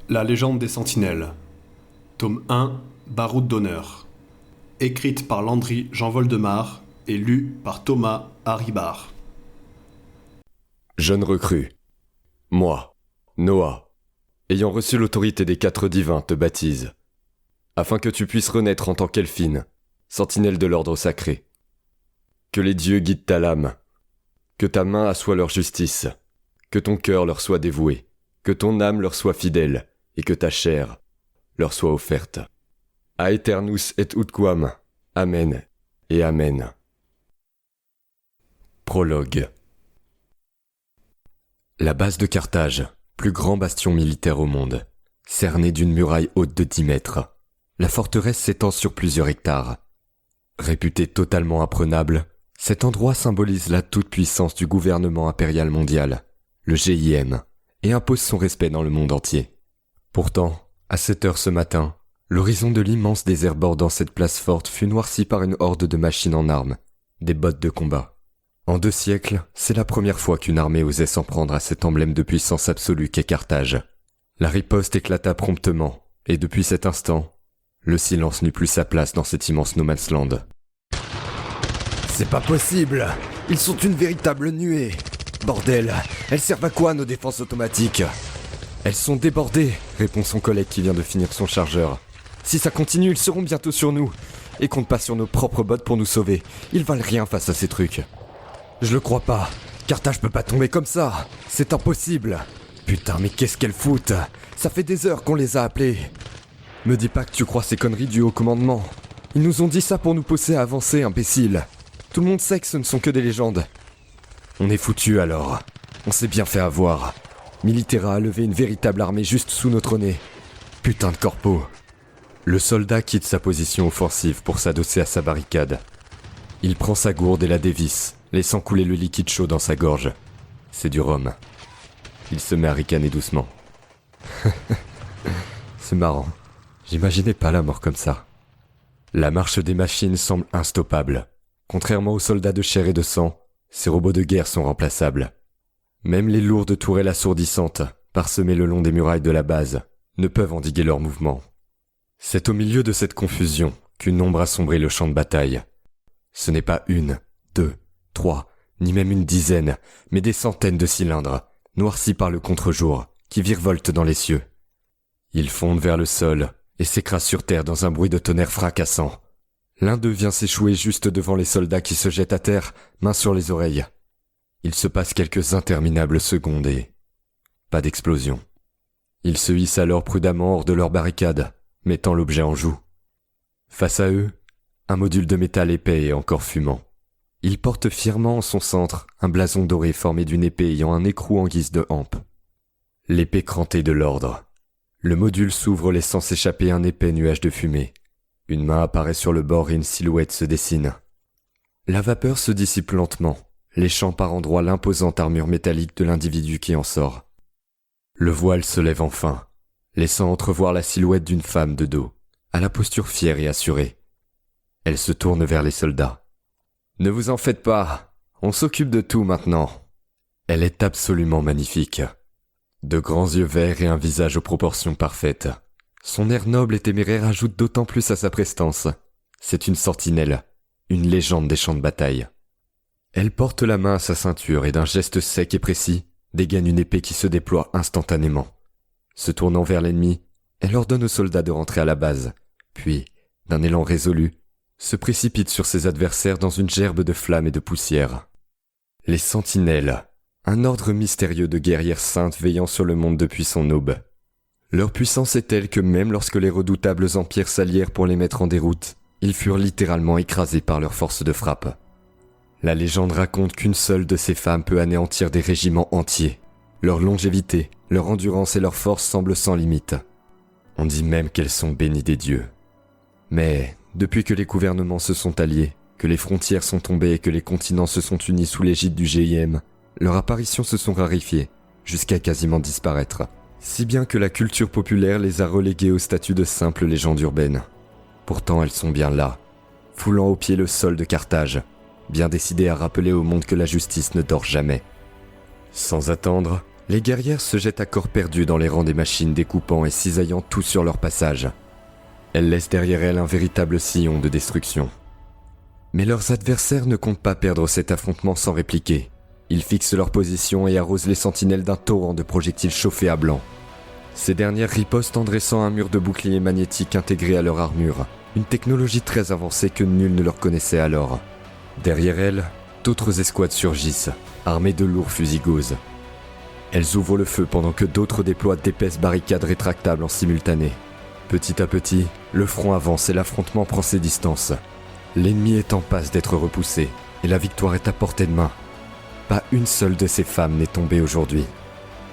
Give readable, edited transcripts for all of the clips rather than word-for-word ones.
La légende des sentinelles. Tome 1, Baroud d'honneur. Écrite par Landry Jean Voldemar et lue par Thomas Haribard. Jeune recrue. Moi, Noah, ayant reçu l'autorité des 4 divins, te baptise, afin que tu puisses renaître en tant qu'Elphine, sentinelle de l'ordre sacré. Que les dieux guident ta lame, que ta main assoie leur justice, que ton cœur leur soit dévoué, que ton âme leur soit fidèle, et que ta chair leur soit offerte. Aeternus et utquam, Amen et Amen. Prologue. La base de Carthage, plus grand bastion militaire au monde, cernée d'une muraille haute de 10 mètres. La forteresse s'étend sur plusieurs hectares. Réputé totalement imprenable, cet endroit symbolise la toute-puissance du gouvernement impérial mondial, le GIM, et impose son respect dans le monde entier. Pourtant, à 7 heures ce matin, l'horizon de l'immense désert bordant cette place forte fut noirci par une horde de machines en armes, des bottes de combat. En 2 siècles, c'est la première fois qu'une armée osait s'en prendre à cet emblème de puissance absolue qu'est Carthage. La riposte éclata promptement, et depuis cet instant, le silence n'eut plus sa place dans cet immense no man's land. C'est pas possible! Ils sont une véritable nuée! Bordel, elles servent à quoi nos défenses automatiques? Elles sont débordées, répond son collègue qui vient de finir son chargeur. Si ça continue, ils seront bientôt sur nous, et comptent pas sur nos propres bottes pour nous sauver. Ils valent rien face à ces trucs. Je le crois pas. Carthage peut pas tomber comme ça. C'est impossible. Putain, mais qu'est-ce qu'elles foutent? Ça fait des heures qu'on les a appelés. Me dis pas que tu crois ces conneries du haut commandement. Ils nous ont dit ça pour nous pousser à avancer, imbécile. Tout le monde sait que ce ne sont que des légendes. On est foutus alors. On s'est bien fait avoir. Militera a levé une véritable armée juste sous notre nez. Putain de corpo. Le soldat quitte sa position offensive pour s'adosser à sa barricade. Il prend sa gourde et la dévisse, laissant couler le liquide chaud dans sa gorge. C'est du rhum. Il se met à ricaner doucement. C'est marrant. J'imaginais pas la mort comme ça. La marche des machines semble instoppable. Contrairement aux soldats de chair et de sang, ces robots de guerre sont remplaçables. Même les lourdes tourelles assourdissantes, parsemées le long des murailles de la base, ne peuvent endiguer leurs mouvements. C'est au milieu de cette confusion qu'une ombre a sombré le champ de bataille. Ce n'est pas 1, 2, 3, ni même une dizaine, mais des centaines de cylindres, noircis par le contre-jour, qui virevoltent dans les cieux. Ils fondent vers le sol et s'écrasent sur terre dans un bruit de tonnerre fracassant. L'un d'eux vient s'échouer juste devant les soldats qui se jettent à terre, mains sur les oreilles. Il se passe quelques interminables secondes et... pas d'explosion. Ils se hissent alors prudemment hors de leur barricade, mettant l'objet en joue. Face à eux, un module de métal épais et encore fumant. Il porte fièrement en son centre un blason doré formé d'une épée ayant un écrou en guise de hampe. L'épée crantée de l'ordre. Le module s'ouvre laissant s'échapper un épais nuage de fumée. Une main apparaît sur le bord et une silhouette se dessine. La vapeur se dissipe lentement, léchant par endroits l'imposante armure métallique de l'individu qui en sort. Le voile se lève enfin, laissant entrevoir la silhouette d'une femme de dos, à la posture fière et assurée. Elle se tourne vers les soldats. « Ne vous en faites pas, on s'occupe de tout maintenant. » Elle est absolument magnifique. De grands yeux verts et un visage aux proportions parfaites. Son air noble et téméraire ajoute d'autant plus à sa prestance. C'est une sentinelle, une légende des champs de bataille. Elle porte la main à sa ceinture et d'un geste sec et précis, dégaine une épée qui se déploie instantanément. Se tournant vers l'ennemi, elle ordonne aux soldats de rentrer à la base, puis, d'un élan résolu, se précipite sur ses adversaires dans une gerbe de flammes et de poussière. Les sentinelles, un ordre mystérieux de guerrières saintes veillant sur le monde depuis son aube. Leur puissance est telle que même lorsque les redoutables empires s'allièrent pour les mettre en déroute, ils furent littéralement écrasés par leur force de frappe. La légende raconte qu'une seule de ces femmes peut anéantir des régiments entiers. Leur longévité, leur endurance et leur force semblent sans limite. On dit même qu'elles sont bénies des dieux. Mais, depuis que les gouvernements se sont alliés, que les frontières sont tombées et que les continents se sont unis sous l'égide du GIM, leurs apparitions se sont raréfiées, jusqu'à quasiment disparaître. Si bien que la culture populaire les a reléguées au statut de simples légendes urbaines. Pourtant elles sont bien là, foulant aux pieds le sol de Carthage, bien décidées à rappeler au monde que la justice ne dort jamais. Sans attendre, Les guerrières se jettent à corps perdu dans les rangs des machines, découpant et cisaillant tout sur leur passage. Elles laissent derrière elles un véritable sillon de destruction. Mais leurs adversaires ne comptent pas perdre cet affrontement sans répliquer. Ils fixent leur position et arrosent les sentinelles d'un torrent de projectiles chauffés à blanc. Ces dernières ripostent en dressant un mur de boucliers magnétiques intégré à leur armure, une technologie très avancée que nul ne leur connaissait alors. Derrière elles, d'autres escouades surgissent, armées de lourds fusils gauzes. Elles ouvrent le feu pendant que d'autres déploient d'épaisses barricades rétractables en simultané. Petit à petit, le front avance et l'affrontement prend ses distances. L'ennemi est en passe d'être repoussé, et la victoire est à portée de main. Pas une seule de ces femmes n'est tombée aujourd'hui.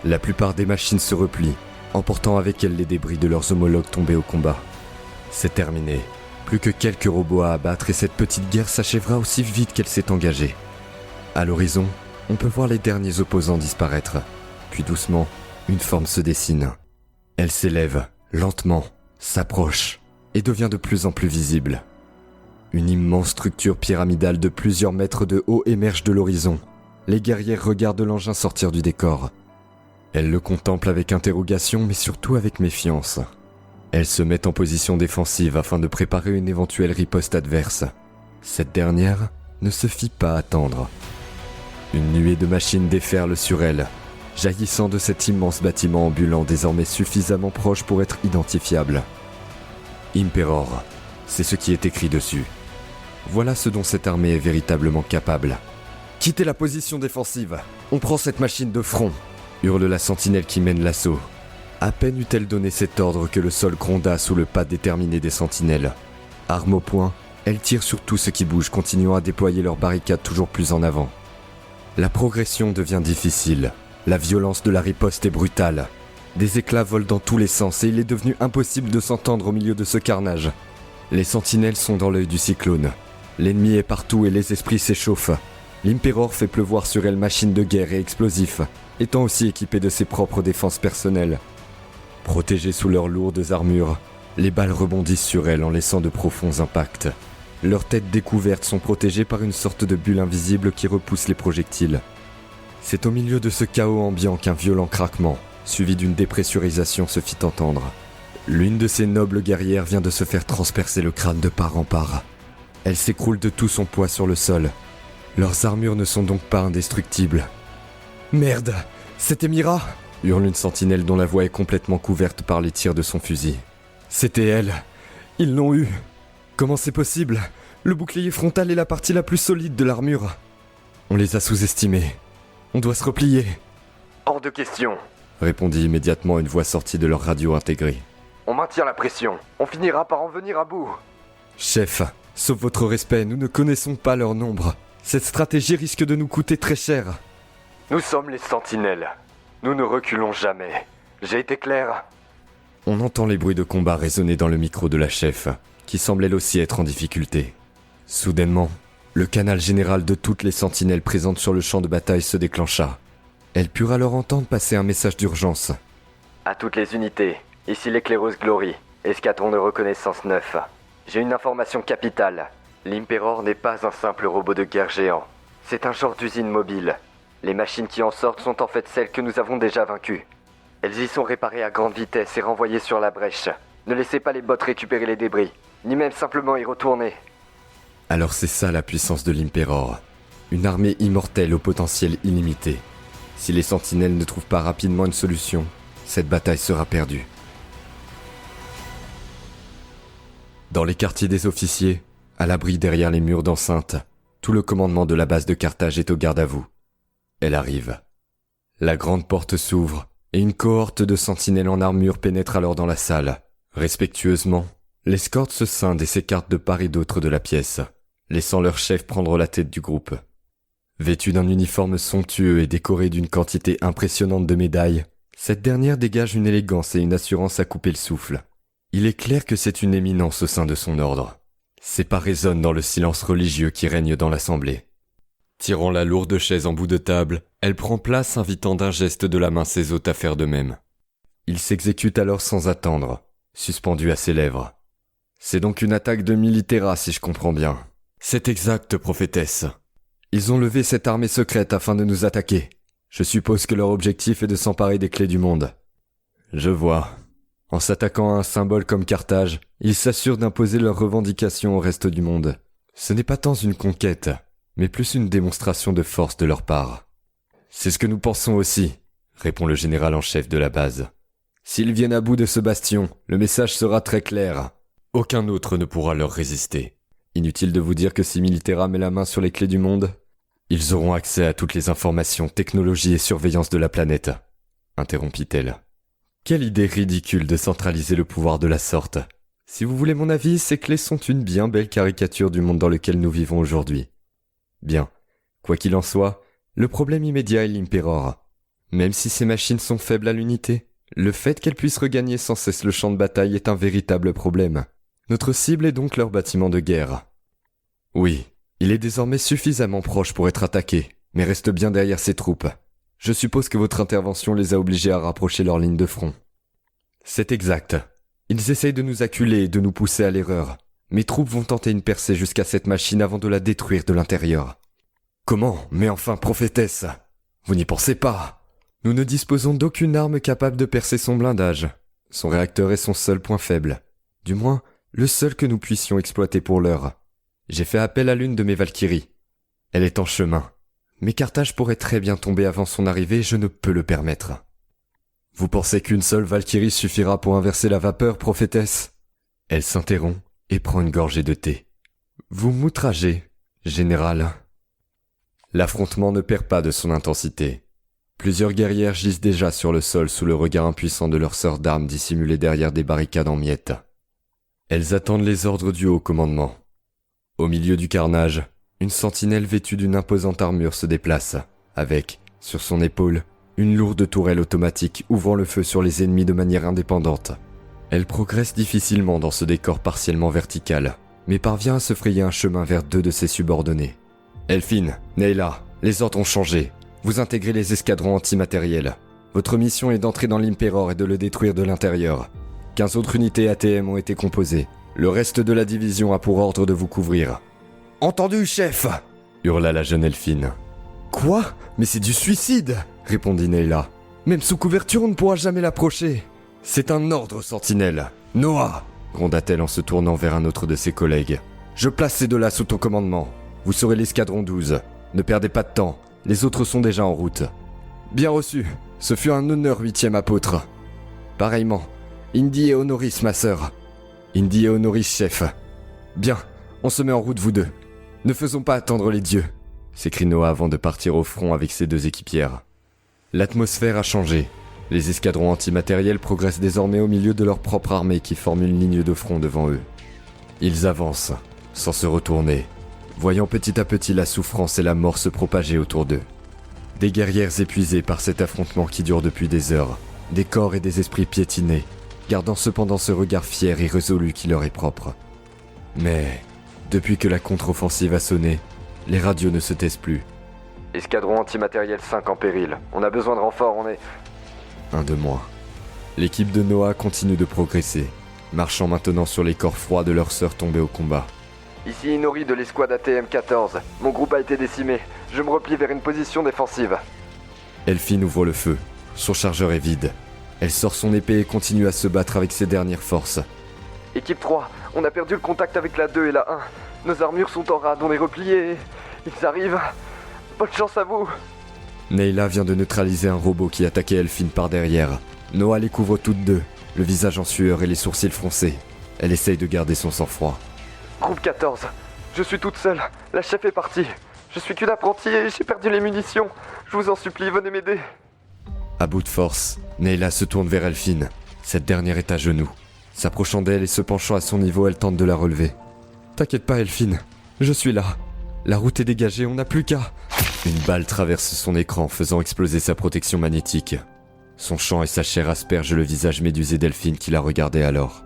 La plupart des machines se replient, emportant avec elles les débris de leurs homologues tombés au combat. C'est terminé. Plus que quelques robots à abattre et cette petite guerre s'achèvera aussi vite qu'elle s'est engagée. À l'horizon, on peut voir les derniers opposants disparaître. Puis doucement, une forme se dessine. Elle s'élève, lentement, s'approche et devient de plus en plus visible. Une immense structure pyramidale de plusieurs mètres de haut émerge de l'horizon. Les guerrières regardent l'engin sortir du décor. Elles le contemplent avec interrogation mais surtout avec méfiance. Elles se mettent en position défensive afin de préparer une éventuelle riposte adverse. Cette dernière ne se fit pas attendre. Une nuée de machines déferle sur elles, jaillissant de cet immense bâtiment ambulant désormais suffisamment proche pour être identifiable. Imperor, c'est ce qui est écrit dessus. Voilà ce dont cette armée est véritablement capable. « Quittez la position défensive, on prend cette machine de front !» hurle la sentinelle qui mène l'assaut. À peine eut-elle donné cet ordre que le sol gronda sous le pas déterminé des sentinelles. Arme au poing, elle tire sur tout ce qui bouge, continuant à déployer leurs barricades toujours plus en avant. La progression devient difficile. La violence de la riposte est brutale. Des éclats volent dans tous les sens et il est devenu impossible de s'entendre au milieu de ce carnage. Les sentinelles sont dans l'œil du cyclone. L'ennemi est partout et les esprits s'échauffent. L'Imperor fait pleuvoir sur elle machines de guerre et explosifs, étant aussi équipé de ses propres défenses personnelles. Protégées sous leurs lourdes armures, les balles rebondissent sur elles en laissant de profonds impacts. Leurs têtes découvertes sont protégées par une sorte de bulle invisible qui repousse les projectiles. C'est au milieu de ce chaos ambiant qu'un violent craquement, suivi d'une dépressurisation, se fit entendre. L'une de ces nobles guerrières vient de se faire transpercer le crâne de part en part. Elle s'écroule de tout son poids sur le sol. Leurs armures ne sont donc pas indestructibles. « Merde, c'était Mira !» hurle une sentinelle dont la voix est complètement couverte par les tirs de son fusil. « C'était elle. Ils l'ont eu. Comment c'est possible ? Le bouclier frontal est la partie la plus solide de l'armure. On les a sous-estimés. On doit se replier. »« Hors de question !» répondit immédiatement une voix sortie de leur radio intégrée. « On maintient la pression. On finira par en venir à bout. »« Chef, sauf votre respect, nous ne connaissons pas leur nombre. Cette stratégie risque de nous coûter très cher. »« Nous sommes les sentinelles. Nous ne reculons jamais. J'ai été clair ?» On entend les bruits de combat résonner dans le micro de la chef, qui semble elle aussi être en difficulté. Soudainement, le canal général de toutes les sentinelles présentes sur le champ de bataille se déclencha. Elles purent alors entendre passer un message d'urgence. « À toutes les unités, ici l'éclaireuse Glory, escadron de reconnaissance 9. J'ai une information capitale. L'Imperor n'est pas un simple robot de guerre géant. C'est un genre d'usine mobile. Les machines qui en sortent sont en fait celles que nous avons déjà vaincues. Elles y sont réparées à grande vitesse et renvoyées sur la brèche. Ne laissez pas les bots récupérer les débris, ni même simplement y retourner. » Alors c'est ça la puissance de l'Imperor. Une armée immortelle au potentiel illimité. Si les sentinelles ne trouvent pas rapidement une solution, cette bataille sera perdue. Dans les quartiers des officiers, à l'abri derrière les murs d'enceinte, tout le commandement de la base de Carthage est au garde à vous. Elle arrive. La grande porte s'ouvre, et une cohorte de sentinelles en armure pénètre alors dans la salle. Respectueusement, l'escorte se scinde et s'écarte de part et d'autre de la pièce, laissant leur chef prendre la tête du groupe. Vêtue d'un uniforme somptueux et décorée d'une quantité impressionnante de médailles, cette dernière dégage une élégance et une assurance à couper le souffle. Il est clair que c'est une éminence au sein de son ordre. Ses pas résonnent dans le silence religieux qui règne dans l'assemblée. Tirant la lourde chaise en bout de table, elle prend place invitant d'un geste de la main ses hôtes à faire de même. Il s'exécute alors sans attendre, suspendu à ses lèvres. C'est donc une attaque de Militera si je comprends bien. C'est exact, prophétesse. Ils ont levé cette armée secrète afin de nous attaquer. Je suppose que leur objectif est de s'emparer des clés du monde. Je vois. En s'attaquant à un symbole comme Carthage, ils s'assurent d'imposer leurs revendications au reste du monde. Ce n'est pas tant une conquête, mais plus une démonstration de force de leur part. C'est ce que nous pensons aussi, répond le général en chef de la base. S'ils viennent à bout de ce bastion, le message sera très clair. Aucun autre ne pourra leur résister. Inutile de vous dire que si Militera met la main sur les clés du monde, ils auront accès à toutes les informations, technologies et surveillance de la planète, interrompit-elle. Quelle idée ridicule de centraliser le pouvoir de la sorte. Si vous voulez mon avis, ces clés sont une bien belle caricature du monde dans lequel nous vivons aujourd'hui. Bien, quoi qu'il en soit, le problème immédiat est l'Impéror. Même si ces machines sont faibles à l'unité, le fait qu'elles puissent regagner sans cesse le champ de bataille est un véritable problème. Notre cible est donc leur bâtiment de guerre. Oui, il est désormais suffisamment proche pour être attaqué, mais reste bien derrière ses troupes. Je suppose que votre intervention les a obligés à rapprocher leur ligne de front. C'est exact. Ils essayent de nous acculer et de nous pousser à l'erreur. Mes troupes vont tenter une percée jusqu'à cette machine avant de la détruire de l'intérieur. Comment? Mais enfin, prophétesse! Vous n'y pensez pas! Nous ne disposons d'aucune arme capable de percer son blindage. Son réacteur est son seul point faible. Du moins, le seul que nous puissions exploiter pour l'heure. J'ai fait appel à l'une de mes Valkyries. Elle est en chemin. Mais Carthage pourrait très bien tomber avant son arrivée et je ne peux le permettre. Vous pensez qu'une seule Valkyrie suffira pour inverser la vapeur, prophétesse? Elle s'interrompt et prend une gorgée de thé. Vous m'outragez, général. L'affrontement ne perd pas de son intensité. Plusieurs guerrières gisent déjà sur le sol sous le regard impuissant de leurs sœurs d'armes dissimulées derrière des barricades en miettes. Elles attendent les ordres du haut commandement. Au milieu du carnage, une sentinelle vêtue d'une imposante armure se déplace, avec, sur son épaule, une lourde tourelle automatique ouvrant le feu sur les ennemis de manière indépendante. Elle progresse difficilement dans ce décor partiellement vertical, mais parvient à se frayer un chemin vers deux de ses subordonnés. Elphine, Neyla, les ordres ont changé. Vous intégrez les escadrons antimatériels. Votre mission est d'entrer dans l'Impéror et de le détruire de l'intérieur. 15 autres unités ATM ont été composées. Le reste de la division a pour ordre de vous couvrir. « Entendu, chef !» hurla la jeune Elphine. « Quoi? Mais c'est du suicide !» répondit Neyla. « Même sous couverture, on ne pourra jamais l'approcher. »« C'est un ordre, sentinelle. Noah !» gronda-t-elle en se tournant vers un autre de ses collègues. « Je place ces deux-là sous ton commandement. Vous serez l'escadron 12. Ne perdez pas de temps. Les autres sont déjà en route. »« Bien reçu. Ce fut un honneur, 8e apôtre. »« Pareillement. Indy et Honoris, ma sœur. »« Indy et Honoris, chef. »« Bien. On se met en route, vous deux. Ne faisons pas attendre les dieux. » s'écrie Noah avant de partir au front avec ses deux équipières. L'atmosphère a changé. Les escadrons antimatériels progressent désormais au milieu de leur propre armée qui forme une ligne de front devant eux. Ils avancent, sans se retourner, voyant petit à petit la souffrance et la mort se propager autour d'eux. Des guerrières épuisées par cet affrontement qui dure depuis des heures, des corps et des esprits piétinés, gardant cependant ce regard fier et résolu qui leur est propre. Mais, depuis que la contre-offensive a sonné, les radios ne se taisent plus. « Escadron antimatériel 5 en péril. On a besoin de renfort, on est... » Un de moins. L'équipe de Noah continue de progresser, marchant maintenant sur les corps froids de leurs sœurs tombées au combat. « Ici Inori de l'escouade ATM 14. Mon groupe a été décimé. Je me replie vers une position défensive. » Elphine ouvre le feu. Son chargeur est vide. Elle sort son épée et continue à se battre avec ses dernières forces. « Équipe 3, on a perdu le contact avec la 2 et la 1. Nos armures sont en rade, on est repliés. Ils arrivent. Bonne chance à vous. » Neyla vient de neutraliser un robot qui attaquait Elphine par derrière. Noah les couvre toutes deux, le visage en sueur et les sourcils froncés. Elle essaye de garder son sang-froid. « Groupe 14, je suis toute seule. La chef est partie. Je suis qu'une apprentie et j'ai perdu les munitions. Je vous en supplie, venez m'aider. » À bout de force, Neyla se tourne vers Elphine. Cette dernière est à genoux. S'approchant d'elle et se penchant à son niveau, elle tente de la relever. « T'inquiète pas, Elphine. Je suis là. La route est dégagée, on n'a plus qu'à... » Une balle traverse son écran, faisant exploser sa protection magnétique. Son sang et sa chair aspergent le visage médusé d'Elphine qui la regardait alors.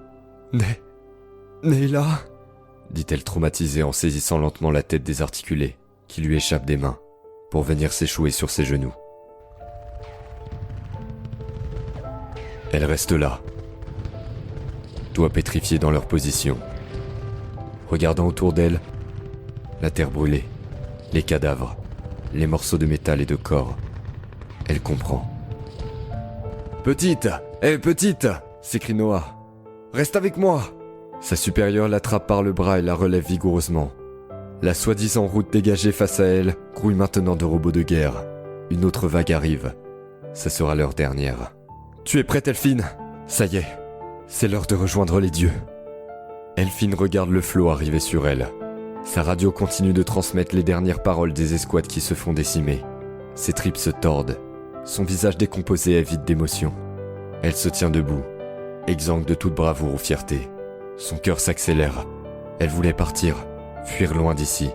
« Neyla ?» dit-elle traumatisée en saisissant lentement la tête désarticulée, qui lui échappe des mains, pour venir s'échouer sur ses genoux. Elle reste là, doigts pétrifiés dans leur position. Regardant autour d'elle, la terre brûlée, les cadavres, les morceaux de métal et de corps. Elle comprend. « Petite! Hé, petite !» s'écrie Noah. « Reste avec moi !» Sa supérieure l'attrape par le bras et la relève vigoureusement. La soi-disant route dégagée face à elle grouille maintenant de robots de guerre. Une autre vague arrive. Ça sera l'heure dernière. « Tu es prête, Elphine ? Ça y est, c'est l'heure de rejoindre les dieux. » Elphine regarde le flot arriver sur elle. Sa radio continue de transmettre les dernières paroles des escouades qui se font décimer. Ses tripes se tordent. Son visage décomposé est vide d'émotion. Elle se tient debout, exsangue de toute bravoure ou fierté. Son cœur s'accélère. Elle voulait partir, fuir loin d'ici.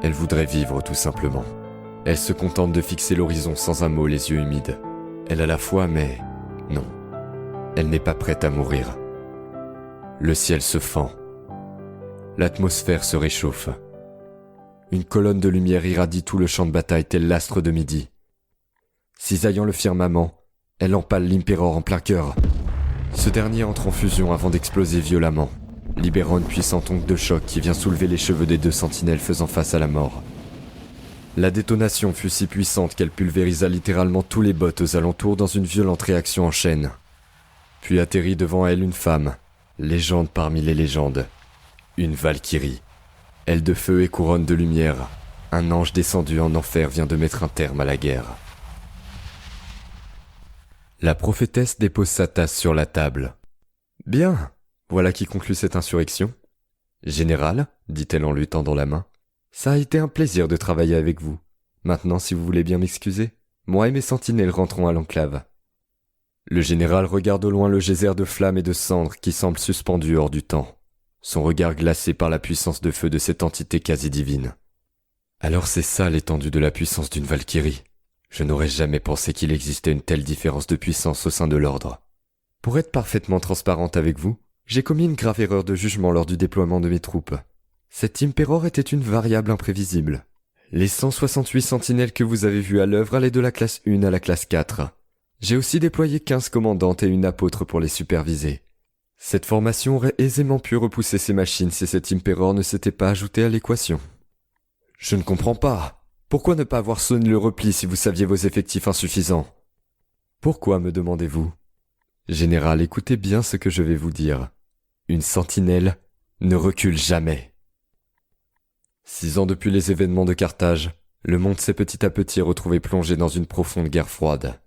Elle voudrait vivre tout simplement. Elle se contente de fixer l'horizon sans un mot, les yeux humides. Elle a la foi, mais non. Elle n'est pas prête à mourir. Le ciel se fend. L'atmosphère se réchauffe. Une colonne de lumière irradie tout le champ de bataille tel l'astre de midi. Cisaillant le firmament, elle empale l'Imperor en plein cœur. Ce dernier entre en fusion avant d'exploser violemment, libérant une puissante onde de choc qui vient soulever les cheveux des deux sentinelles faisant face à la mort. La détonation fut si puissante qu'elle pulvérisa littéralement tous les bots aux alentours dans une violente réaction en chaîne. Puis atterrit devant elle une femme, légende parmi les légendes. Une Valkyrie. Aile de feu et couronne de lumière, un ange descendu en enfer vient de mettre un terme à la guerre. La prophétesse dépose sa tasse sur la table. « Bien, voilà qui conclut cette insurrection. Général, dit-elle en lui tendant la main, ça a été un plaisir de travailler avec vous. Maintenant, si vous voulez bien m'excuser, moi et mes sentinelles rentrons à l'enclave. » Le général regarde au loin le geyser de flammes et de cendres qui semble suspendu hors du temps, son regard glacé par la puissance de feu de cette entité quasi divine. Alors c'est ça l'étendue de la puissance d'une Valkyrie. Je n'aurais jamais pensé qu'il existait une telle différence de puissance au sein de l'ordre. Pour être parfaitement transparente avec vous, j'ai commis une grave erreur de jugement lors du déploiement de mes troupes. Cet Imperor était une variable imprévisible. Les 168 sentinelles que vous avez vues à l'œuvre allaient de la classe 1 à la classe 4. J'ai aussi déployé 15 commandantes et une apôtre pour les superviser. Cette formation aurait aisément pu repousser ces machines si cet Imperor ne s'était pas ajouté à l'équation. Je ne comprends pas. Pourquoi ne pas avoir sonné le repli si vous saviez vos effectifs insuffisants ? Pourquoi, me demandez-vous ? Général, écoutez bien ce que je vais vous dire. Une sentinelle ne recule jamais. 6 ans depuis les événements de Carthage, le monde s'est petit à petit retrouvé plongé dans une profonde guerre froide.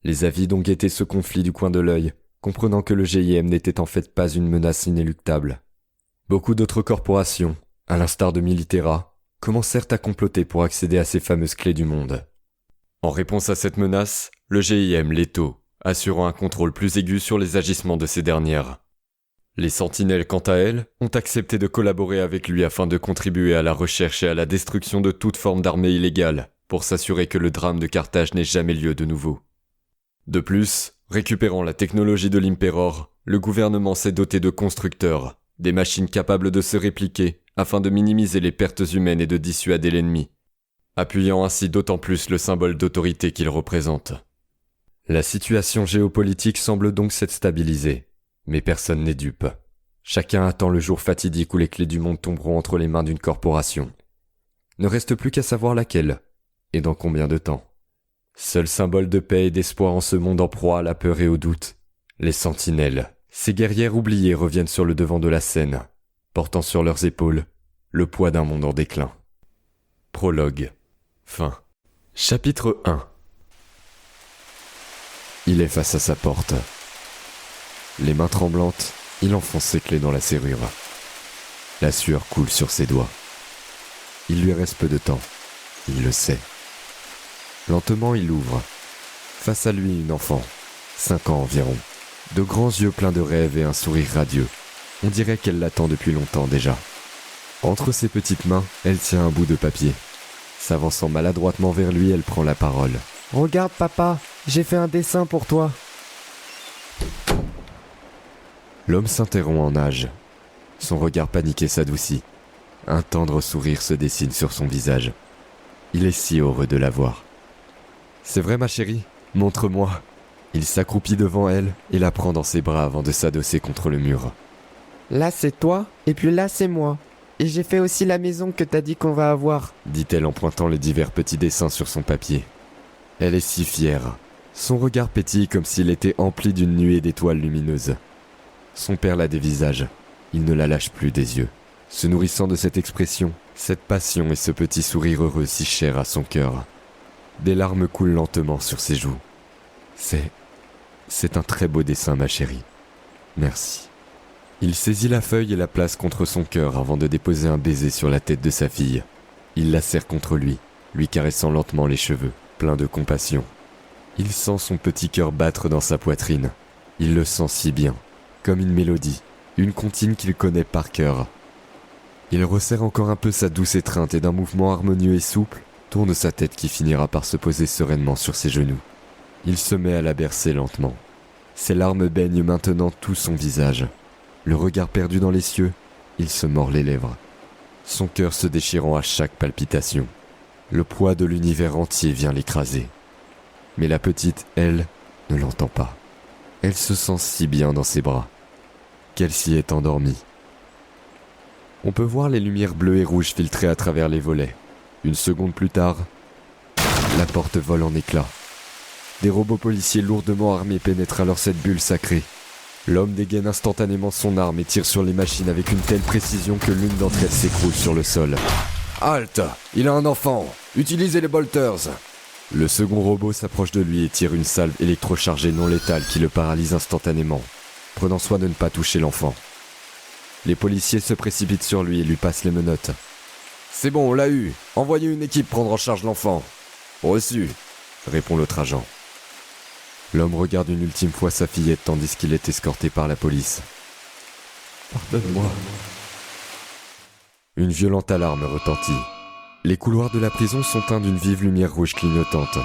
Les avides ont guetté ce conflit du coin de l'œil, comprenant que le GIM n'était en fait pas une menace inéluctable. Beaucoup d'autres corporations, à l'instar de Militera, commencèrent à comploter pour accéder à ces fameuses clés du monde. En réponse à cette menace, le GIM l'étau, assurant un contrôle plus aigu sur les agissements de ces dernières. Les sentinelles, quant à elles, ont accepté de collaborer avec lui afin de contribuer à la recherche et à la destruction de toute forme d'armée illégale, pour s'assurer que le drame de Carthage n'ait jamais lieu de nouveau. De plus, récupérant la technologie de l'Imperor, le gouvernement s'est doté de constructeurs, des machines capables de se répliquer, afin de minimiser les pertes humaines et de dissuader l'ennemi, appuyant ainsi d'autant plus le symbole d'autorité qu'il représente. La situation géopolitique semble donc s'être stabilisée, mais personne n'est dupe. Chacun attend le jour fatidique où les clés du monde tomberont entre les mains d'une corporation. Ne reste plus qu'à savoir laquelle, et dans combien de temps. Seul symbole de paix et d'espoir en ce monde en proie à la peur et au doute, les sentinelles, ces guerrières oubliées reviennent sur le devant de la scène, portant sur leurs épaules le poids d'un monde en déclin. Prologue. Fin. Chapitre 1. Il est face à sa porte. Les mains tremblantes, il enfonce ses clés dans la serrure. La sueur coule sur ses doigts. Il lui reste peu de temps. Il le sait. Lentement, il ouvre. Face à lui, une enfant, 5 ans environ. De grands yeux pleins de rêves et un sourire radieux. On dirait qu'elle l'attend depuis longtemps déjà. Entre ses petites mains, elle tient un bout de papier. S'avançant maladroitement vers lui, elle prend la parole. « Regarde papa, j'ai fait un dessin pour toi. » L'homme s'interrompt en nage. Son regard paniqué s'adoucit. Un tendre sourire se dessine sur son visage. Il est si heureux de la voir. « C'est vrai ma chérie, montre-moi. » Il s'accroupit devant elle et la prend dans ses bras avant de s'adosser contre le mur. « Là c'est toi, et puis là c'est moi. Et j'ai fait aussi la maison que t'as dit qu'on va avoir. » dit-elle en pointant les divers petits dessins sur son papier. Elle est si fière. Son regard pétille comme s'il était empli d'une nuée d'étoiles lumineuses. Son père la dévisage. Il ne la lâche plus des yeux, se nourrissant de cette expression, cette passion et ce petit sourire heureux si cher à son cœur. Des larmes coulent lentement sur ses joues. C'est un très beau dessin, ma chérie. Merci. Il saisit la feuille et la place contre son cœur avant de déposer un baiser sur la tête de sa fille. Il la serre contre lui caressant lentement les cheveux, plein de compassion. Il sent son petit cœur battre dans sa poitrine. Il le sent si bien, comme une mélodie, une comptine qu'il connaît par cœur. Il resserre encore un peu sa douce étreinte et d'un mouvement harmonieux et souple, tourne sa tête qui finira par se poser sereinement sur ses genoux. Il se met à la bercer lentement. Ses larmes baignent maintenant tout son visage. Le regard perdu dans les cieux, il se mord les lèvres. Son cœur se déchirant à chaque palpitation. Le poids de l'univers entier vient l'écraser. Mais la petite, elle, ne l'entend pas. Elle se sent si bien dans ses bras, qu'elle s'y est endormie. On peut voir les lumières bleues et rouges filtrer à travers les volets. Une seconde plus tard, la porte vole en éclats. Des robots policiers lourdement armés pénètrent alors cette bulle sacrée. L'homme dégaine instantanément son arme et tire sur les machines avec une telle précision que l'une d'entre elles s'écroule sur le sol. « Halte! Il a un enfant! Utilisez les bolters !» Le second robot s'approche de lui et tire une salve électrochargée non létale qui le paralyse instantanément, prenant soin de ne pas toucher l'enfant. Les policiers se précipitent sur lui et lui passent les menottes. « C'est bon, on l'a eu. Envoyez une équipe prendre en charge l'enfant. »« Reçu !» répond l'autre agent. L'homme regarde une ultime fois sa fillette tandis qu'il est escorté par la police. « Pardonne-moi. » Une violente alarme retentit. Les couloirs de la prison sont teints d'une vive lumière rouge clignotante.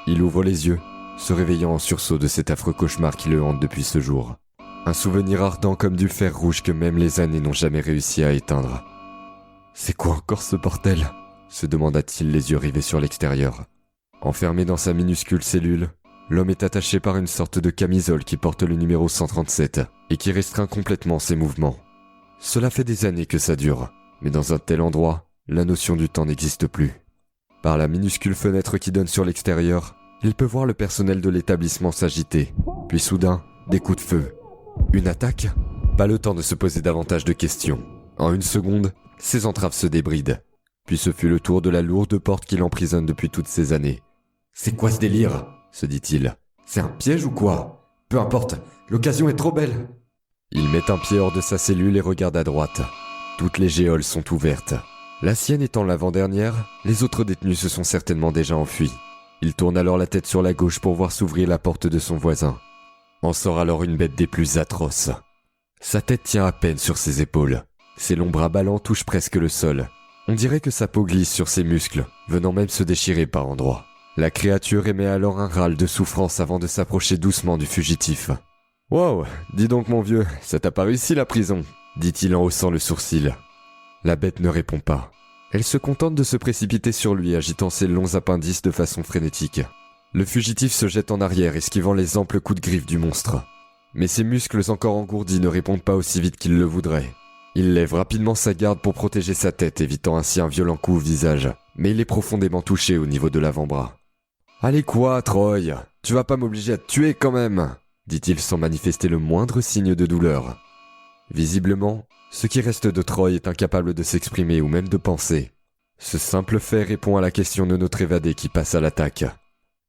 Il ouvre les yeux, se réveillant en sursaut de cet affreux cauchemar qui le hante depuis ce jour. Un souvenir ardent comme du fer rouge que même les années n'ont jamais réussi à éteindre. « C'est quoi encore ce bordel ?» se demanda-t-il les yeux rivés sur l'extérieur. Enfermé dans sa minuscule cellule, l'homme est attaché par une sorte de camisole qui porte le numéro 137 et qui restreint complètement ses mouvements. Cela fait des années que ça dure, mais dans un tel endroit, la notion du temps n'existe plus. Par la minuscule fenêtre qui donne sur l'extérieur, il peut voir le personnel de l'établissement s'agiter. Puis soudain, des coups de feu. Une attaque ? Pas le temps de se poser davantage de questions. En une seconde, ses entraves se débrident. Puis ce fut le tour de la lourde porte qui l'emprisonne depuis toutes ces années. « C'est quoi ce délire ?» se dit-il. « C'est un piège ou quoi ? Peu importe, l'occasion est trop belle !» Il met un pied hors de sa cellule et regarde à droite. Toutes les géoles sont ouvertes. La sienne étant l'avant-dernière, les autres détenus se sont certainement déjà enfuis. Il tourne alors la tête sur la gauche pour voir s'ouvrir la porte de son voisin. En sort alors une bête des plus atroces. Sa tête tient à peine sur ses épaules. Ses longs bras ballants touchent presque le sol. On dirait que sa peau glisse sur ses muscles, venant même se déchirer par endroits. La créature émet alors un râle de souffrance avant de s'approcher doucement du fugitif. « Wow, dis donc mon vieux, ça t'a pas réussi la prison ?» dit-il en haussant le sourcil. La bête ne répond pas. Elle se contente de se précipiter sur lui, agitant ses longs appendices de façon frénétique. Le fugitif se jette en arrière, esquivant les amples coups de griffe du monstre. Mais ses muscles encore engourdis ne répondent pas aussi vite qu'il le voudrait. Il lève rapidement sa garde pour protéger sa tête, évitant ainsi un violent coup au visage. Mais il est profondément touché au niveau de l'avant-bras. « Allez quoi, Troy ? Tu vas pas m'obliger à te tuer quand même !» dit-il sans manifester le moindre signe de douleur. Visiblement, ce qui reste de Troy est incapable de s'exprimer ou même de penser. Ce simple fait répond à la question de notre évadé qui passe à l'attaque.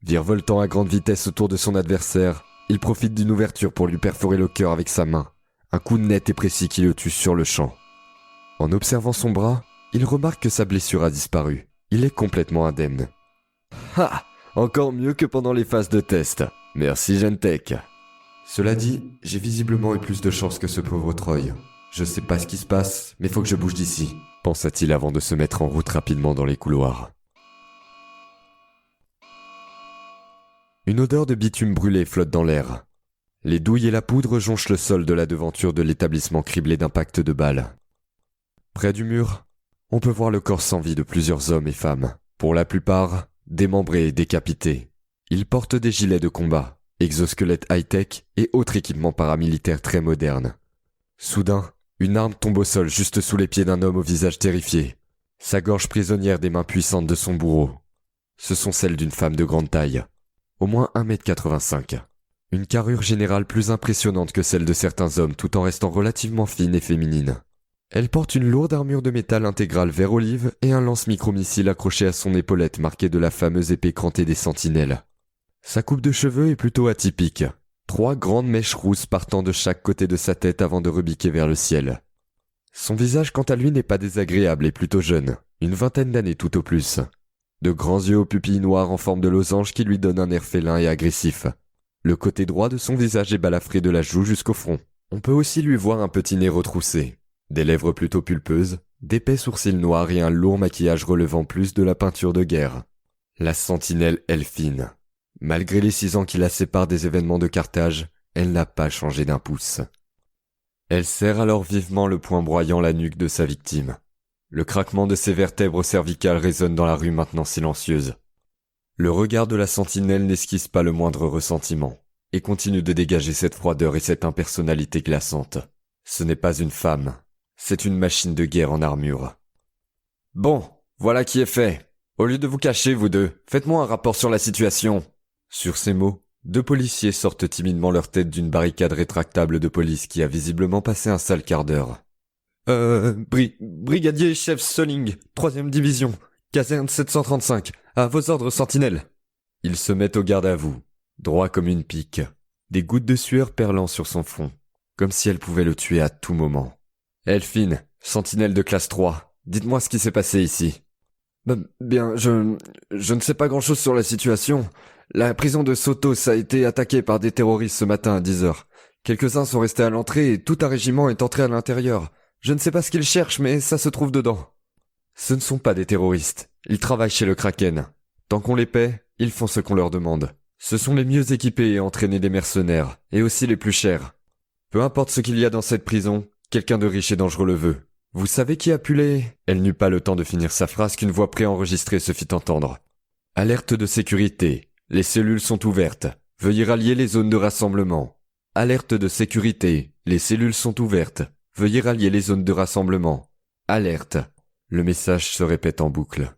Virevoltant à grande vitesse autour de son adversaire, il profite d'une ouverture pour lui perforer le cœur avec sa main. Un coup net et précis qui le tue sur le champ. En observant son bras, il remarque que sa blessure a disparu. Il est complètement indemne. « Ha ! Encore mieux que pendant les phases de test. Merci Gentech. » Cela dit, j'ai visiblement eu plus de chance que ce pauvre Troy. Je sais pas ce qui se passe, mais faut que je bouge d'ici, pensa-t-il avant de se mettre en route rapidement dans les couloirs. Une odeur de bitume brûlé flotte dans l'air. Les douilles et la poudre jonchent le sol de la devanture de l'établissement criblé d'impacts de balles. Près du mur, on peut voir le corps sans vie de plusieurs hommes et femmes, pour la plupart démembrés et décapités. Ils portent des gilets de combat, exosquelettes high-tech et autres équipements paramilitaires très modernes. Soudain, une arme tombe au sol juste sous les pieds d'un homme au visage terrifié, sa gorge prisonnière des mains puissantes de son bourreau. Ce sont celles d'une femme de grande taille, au moins 1,85 m. Une carrure générale plus impressionnante que celle de certains hommes tout en restant relativement fine et féminine. Elle porte une lourde armure de métal intégrale vert olive et un lance-micromissile accroché à son épaulette marqué de la fameuse épée crantée des sentinelles. Sa coupe de cheveux est plutôt atypique. 3 grandes mèches rousses partant de chaque côté de sa tête avant de rebiquer vers le ciel. Son visage quant à lui n'est pas désagréable et plutôt jeune, une vingtaine d'années tout au plus. De grands yeux aux pupilles noires en forme de losange qui lui donnent un air félin et agressif. Le côté droit de son visage est balafré de la joue jusqu'au front. On peut aussi lui voir un petit nez retroussé, des lèvres plutôt pulpeuses, d'épais sourcils noirs et un lourd maquillage relevant plus de la peinture de guerre. La sentinelle Elfine. Malgré les 6 ans qui la séparent des événements de Carthage, elle n'a pas changé d'un pouce. Elle serre alors vivement le poing broyant la nuque de sa victime. Le craquement de ses vertèbres cervicales résonne dans la rue maintenant silencieuse. Le regard de la sentinelle n'esquisse pas le moindre ressentiment, et continue de dégager cette froideur et cette impersonnalité glaçante. Ce n'est pas une femme, c'est une machine de guerre en armure. Bon, voilà qui est fait. Au lieu de vous cacher, vous deux, faites-moi un rapport sur la situation. Sur ces mots, 2 policiers sortent timidement leur tête d'une barricade rétractable de police qui a visiblement passé un sale quart d'heure. Brigadier chef Soling, 3e division, caserne 735, à vos ordres sentinelle. Il se met au garde à vous, droit comme une pique, des gouttes de sueur perlant sur son front, comme si elle pouvait le tuer à tout moment. Elfine, sentinelle de classe 3, dites-moi ce qui s'est passé ici. Bien, je ne sais pas grand-chose sur la situation. La prison de Sotos a été attaquée par des terroristes ce matin à 10 h. Quelques-uns sont restés à l'entrée et tout un régiment est entré à l'intérieur. Je ne sais pas ce qu'ils cherchent, mais ça se trouve dedans. Ce ne sont pas des terroristes. Ils travaillent chez le Kraken. Tant qu'on les paie, ils font ce qu'on leur demande. Ce sont les mieux équipés et entraînés des mercenaires, et aussi les plus chers. Peu importe ce qu'il y a dans cette prison, quelqu'un de riche et dangereux le veut. Vous savez qui a pu les... Elle n'eut pas le temps de finir sa phrase qu'une voix préenregistrée se fit entendre. Alerte de sécurité. Les cellules sont ouvertes. Veuillez rallier les zones de rassemblement. Alerte de sécurité. Les cellules sont ouvertes. Veuillez rallier les zones de rassemblement. Alerte. Le message se répète en boucle.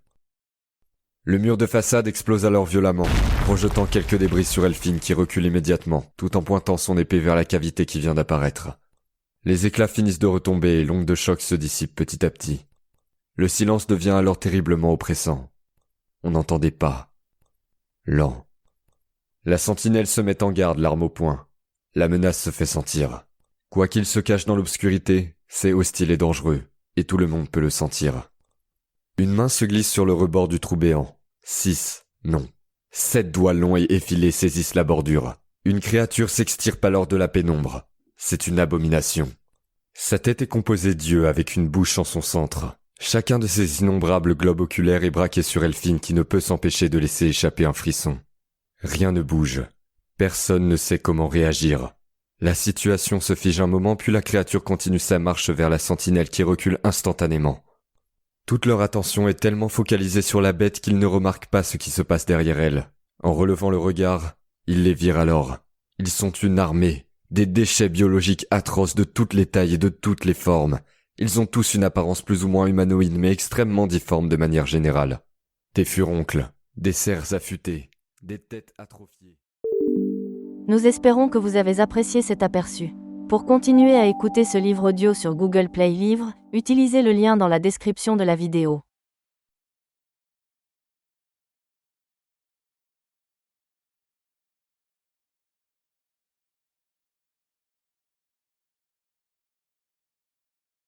Le mur de façade explose alors violemment, projetant quelques débris sur Elfine qui recule immédiatement, tout en pointant son épée vers la cavité qui vient d'apparaître. Les éclats finissent de retomber et l'onde de choc se dissipe petit à petit. Le silence devient alors terriblement oppressant. On n'entendait pas. Lent. La sentinelle se met en garde, l'arme au poing. La menace se fait sentir. Quoi qu'il se cache dans l'obscurité, c'est hostile et dangereux, et tout le monde peut le sentir. Une main se glisse sur le rebord du trou béant. 6, non, 7 doigts longs et effilés saisissent la bordure. Une créature s'extirpe alors de la pénombre. C'est une abomination. Sa tête est composée d'yeux avec une bouche en son centre. Chacun de ces innombrables globes oculaires est braqué sur Elfine qui ne peut s'empêcher de laisser échapper un frisson. Rien ne bouge. Personne ne sait comment réagir. La situation se fige un moment puis la créature continue sa marche vers la sentinelle qui recule instantanément. Toute leur attention est tellement focalisée sur la bête qu'ils ne remarquent pas ce qui se passe derrière elle. En relevant le regard, ils les virent alors. Ils sont une armée, des déchets biologiques atroces de toutes les tailles et de toutes les formes. Ils ont tous une apparence plus ou moins humanoïde mais extrêmement difforme de manière générale. Des furoncles, des cerfs affûtés, des têtes atrophiées. Nous espérons que vous avez apprécié cet aperçu. Pour continuer à écouter ce livre audio sur Google Play Livres, utilisez le lien dans la description de la vidéo.